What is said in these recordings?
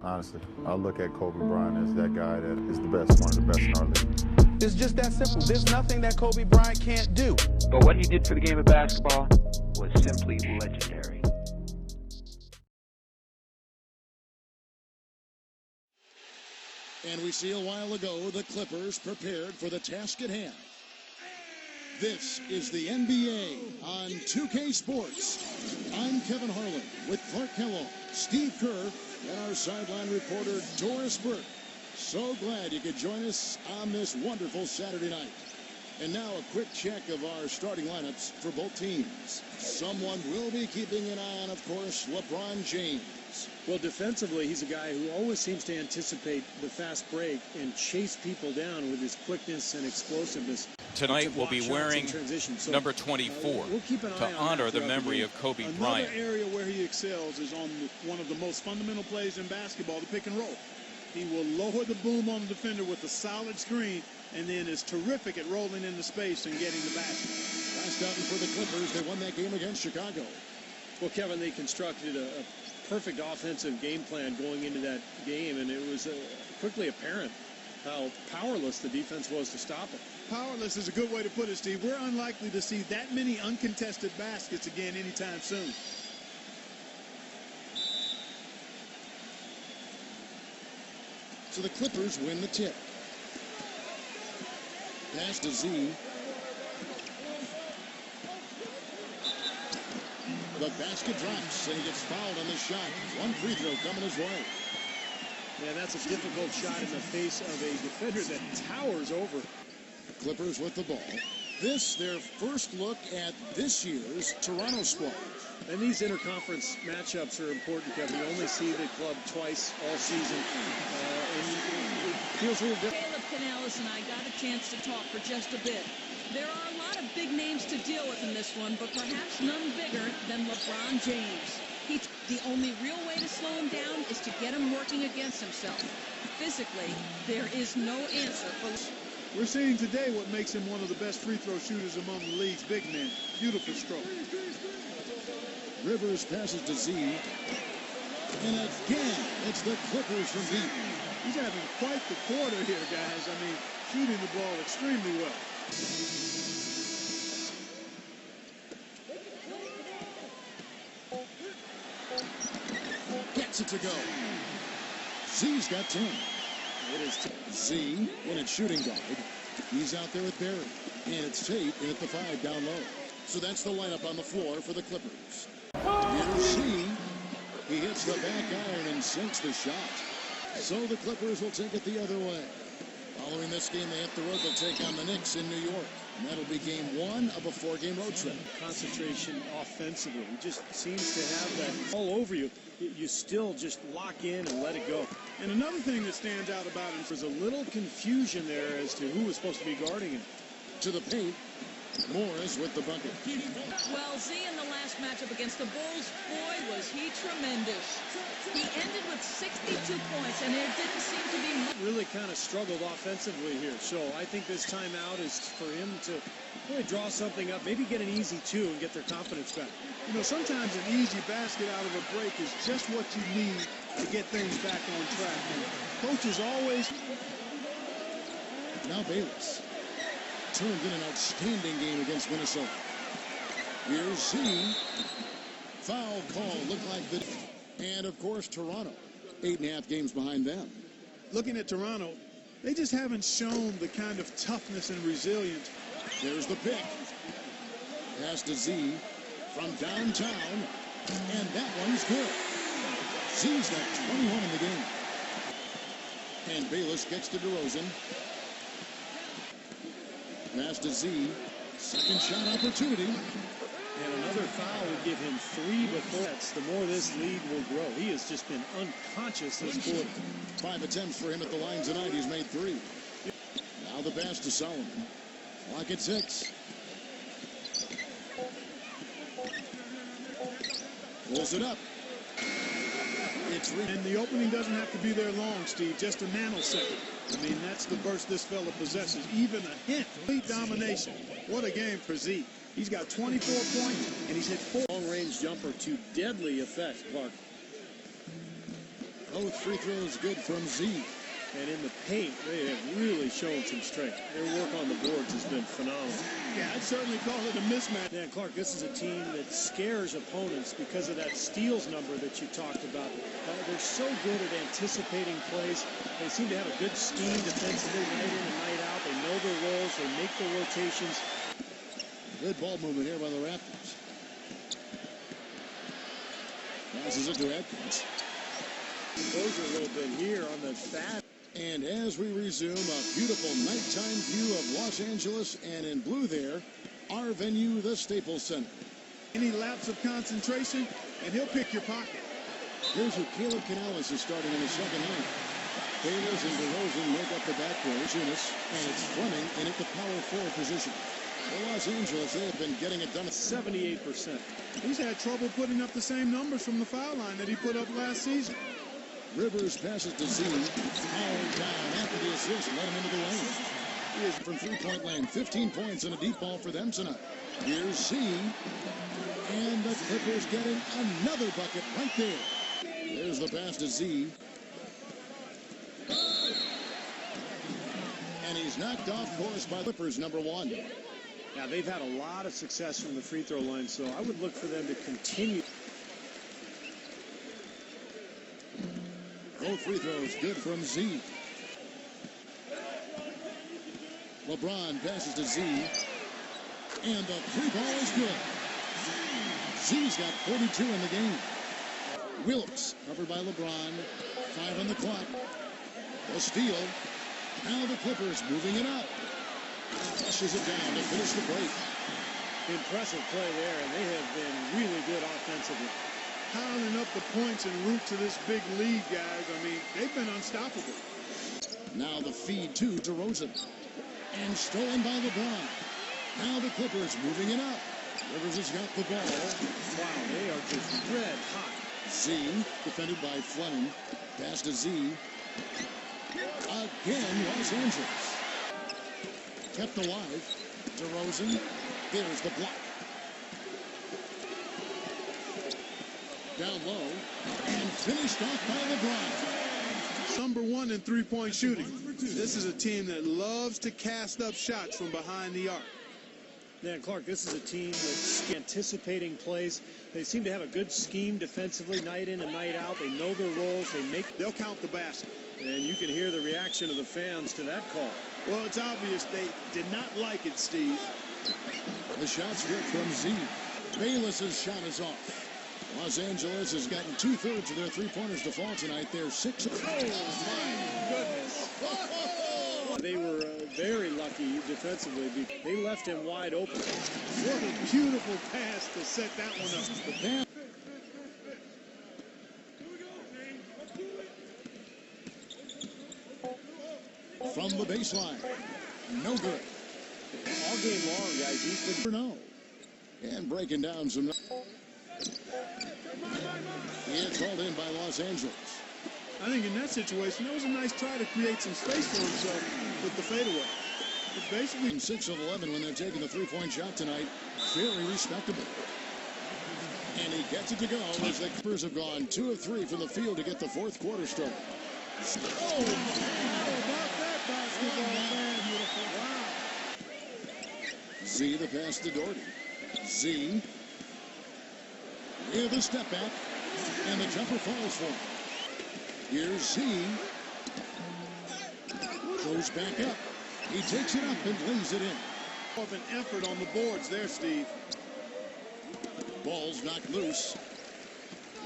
Honestly, I look at Kobe Bryant as that guy that is the best, one of the best in our league. It's just that simple. There's nothing that Kobe Bryant can't do. But what he did for the game of basketball was simply legendary. And we see a while ago the Clippers prepared for the task at hand. This is the NBA on 2K Sports. I'm Kevin Harlan with Clark Kellogg, Steve Kerr, and our sideline reporter Doris Burke. So glad you could join us on this wonderful Saturday night. And now a quick check of our starting lineups for both teams. Someone will be keeping an eye on, of course, LeBron James. Well, defensively, he's a guy who always seems to anticipate the fast break and chase people down with his quickness and explosiveness. Tonight we'll be wearing number 24 to honor the memory of Kobe Bryant. Another area where he excels is on one of the most fundamental plays in basketball, the pick and roll. He will lower the boom on the defender with a solid screen and then is terrific at rolling into space and getting the basket. Last outing for the Clippers, they won that game against Chicago. Well, Kevin, they constructed a perfect offensive game plan going into that game, and it was quickly apparent how powerless the defense was to stop it. Powerless is a good way to put it, Steve. We're unlikely to see that many uncontested baskets again anytime soon. So the Clippers win the tip. Pass to Z. The basket drops, and he gets fouled on the shot. One free throw coming his way. Yeah, that's a difficult shot in the face of a defender that towers over. Clippers with the ball. This, their first look at this year's Toronto squad. And these interconference matchups are important, Kevin. You only see the club twice all season. And it feels a little different. Caleb Canales and I got a chance to talk for just a bit. There are a lot of big names to deal with in this one, but perhaps none bigger than LeBron James. The only real way to slow him down is to get him working against himself. Physically, there is no answer for... We're seeing today what makes him one of the best free throw shooters among the league's big men. Beautiful stroke. Rivers passes to Z. And again, it's the Clippers from deep. He's having quite the quarter here, guys. I mean, shooting the ball extremely well. Gets it to go. Z's got 10. It is Z in at shooting guard. He's out there with Barry. And it's Tate in at the 5 down low. So that's the lineup on the floor for the Clippers. Here's Z. He hits the back iron and sinks the shot. So the Clippers will take it the other way. Following this game, they hit the road. They'll take on the Knicks in New York. And that'll be game 1 of a 4-game road trip. Concentration offensively. He just seems to have that all over you. You still just lock in and let it go. And another thing that stands out about him is a little confusion there as to who was supposed to be guarding him. To the paint, Morris with the bucket. Well, Z in the last matchup against the Bulls, boy, was he tremendous. He ended with 62 points, and there didn't seem to be much. Really kind of struggled offensively here. So I think this timeout is for him to really draw something up, maybe get an easy 2 and get their confidence back. You know, sometimes an easy basket out of a break is just what you need to get things back on track. And coaches always... Now Bayless turned in an outstanding game against Minnesota. Here's Z. Foul call looked like the... And, of course, Toronto. 8.5 games behind them. Looking at Toronto, they just haven't shown the kind of toughness and resilience. There's the pick. Pass to Z from downtown. And that one's good. Z's got 21 in the game. And Bayless gets to DeRozan. Pass to Z. Second shot opportunity. And another foul would give him 3 before that. The more this lead will grow. He has just been unconscious this quarter. 5 attempts for him at the line tonight. He's made 3. Now the pass to Solomon. Clock at 6. Pulls it up. It's and the opening doesn't have to be there long, Steve. Just a nanosecond. I mean, that's the burst this fella possesses. Even a hint. Complete domination. What a game for Z. He's got 24 points, and he's hit 4. Long-range jumper to deadly effect, Clark. Both free throws good from Z. And in the paint, they have really shown some strength. Their work on the boards has been phenomenal. Yeah, I'd certainly call it a mismatch. Dan Clark, this is a team that scares opponents because of that steals number that you talked about. They're so good at anticipating plays. They seem to have a good scheme defensively night in and night out. They know their roles. They make their rotations. Good ball movement here by the Raptors. Passes it to Atkins. Close a little bit here on the fat. And as we resume a beautiful nighttime view of Los Angeles, and in blue there, our venue, the Staples Center. Any lapse of concentration, and he'll pick your pocket. Here's who Caleb Canales is starting in the second half. Bayless and DeRozan make up the backcourt. Junis, and it's Fleming in at the power forward position. For Los Angeles, they have been getting it done at 78%. He's had trouble putting up the same numbers from the foul line that he put up last season. Rivers passes to Z. Powering down after the assist, let him into the lane. He is from three-point land. 15 points and a deep ball for them tonight. Here's Z. And the Clippers getting another bucket right there. There's the pass to Z. And he's knocked off course by Clippers number 1. Now, they've had a lot of success from the free throw line, so I would look for them to continue. Both free throws good from Z. LeBron passes to Z. And the free ball is good. Z's got 42 in the game. Wilkes covered by LeBron. 5 on the clock. A steal. Now the Clippers moving it up. Pushes it down to finish the break. Impressive play there, and they have been really good offensively. Piling up the points en route to this big lead, guys. I mean, they've been unstoppable. Now the feed to DeRozan. And stolen by LeBron. Now the Clippers moving it up. Rivers has got the ball. Wow, they are just red hot. Z, defended by Fleming. Pass to Z. Again, Los Angeles. Kept alive. DeRozan. There's the block. Down low, and finished off by LeBron. Number 1 in three-point shooting. This is a team that loves to cast up shots from behind the arc. Dan Clark, this is a team that's anticipating plays. They seem to have a good scheme defensively night in and night out. They know their roles. They'll count the basket. And you can hear the reaction of the fans to that call. Well, it's obvious they did not like it, Steve. The shot's good from Z. Bayless's shot is off. Los Angeles has gotten 2/3 of their three-pointers to fall tonight. They're 6. Oh, my goodness. They were very lucky defensively. They left him wide open. What a beautiful pass to set that one up. The pass. From the baseline. No good. All game long, guys. He's been... No. And breaking down some... It's hauled in by Los Angeles. I think in that situation, it was a nice try to create some space for himself with the fadeaway. But basically, 6 of 11 when they're taking the three-point shot tonight. Very respectable. And he gets it to go as the Clippers have gone 2 of 3 from the field to get the fourth quarter started. oh, how about that basketball, man? Wow. Z the pass to Doherty. Z. With a step back. And the jumper falls for him. Here's Z. Goes back up. He takes it up and lays it in. Of an effort on the boards there, Steve. Ball's knocked loose.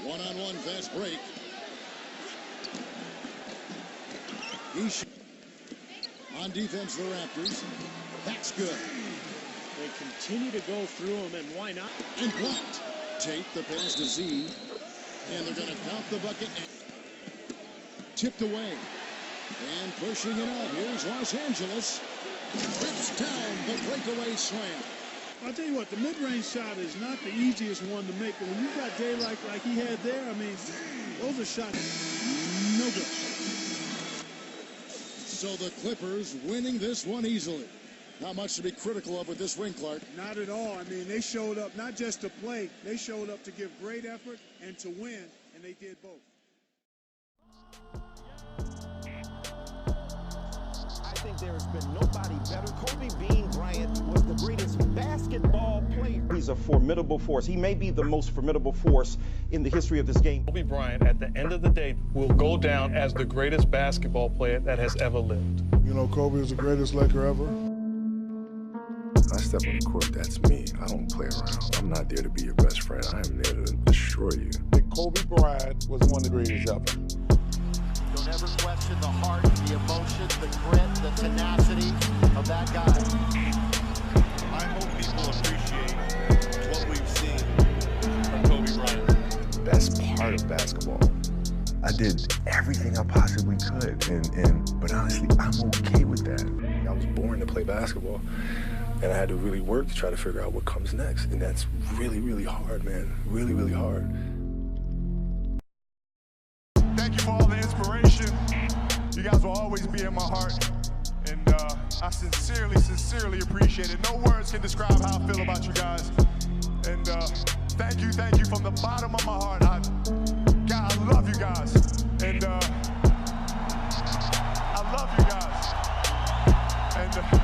One-on-one fast break. On defense, the Raptors. That's good. They continue to go through them, and why not? And blocked. Tate the pass to Z. And they're going to count the bucket. Tipped away. And pushing it out. Here's Los Angeles. Rips down the breakaway slam. I'll tell you what, the mid-range shot is not the easiest one to make, but when you've got daylight like he had there, I mean, those are shots no good. So the Clippers winning this one easily. Not much to be critical of with this win, Clark. Not at all. I mean, they showed up not just to play, they showed up to give great effort and to win, and they did both. I think there has been nobody better. Kobe Bean Bryant was the greatest basketball player. He's a formidable force. He may be the most formidable force in the history of this game. Kobe Bryant, at the end of the day, will go down as the greatest basketball player that has ever lived. You know, Kobe is the greatest Laker ever. I step on the court, that's me. I don't play around. I'm not there to be your best friend. I am there to destroy you. Kobe Bryant was one of the greatest ever. Don't ever question the heart, the emotion, the grit, the tenacity of that guy. I hope people appreciate what we've seen from Kobe Bryant. Best part of basketball. I did everything I possibly could, but honestly, I'm okay with that. I was born to play basketball, and I had to really work to try to figure out what comes next, and that's really, really hard, man. Really, really hard. Thank you for all the inspiration. You guys will always be in my heart, and I sincerely, sincerely appreciate it. No words can describe how I feel about you guys, and thank you from the bottom of my heart. God, I love you guys, and I love you guys, and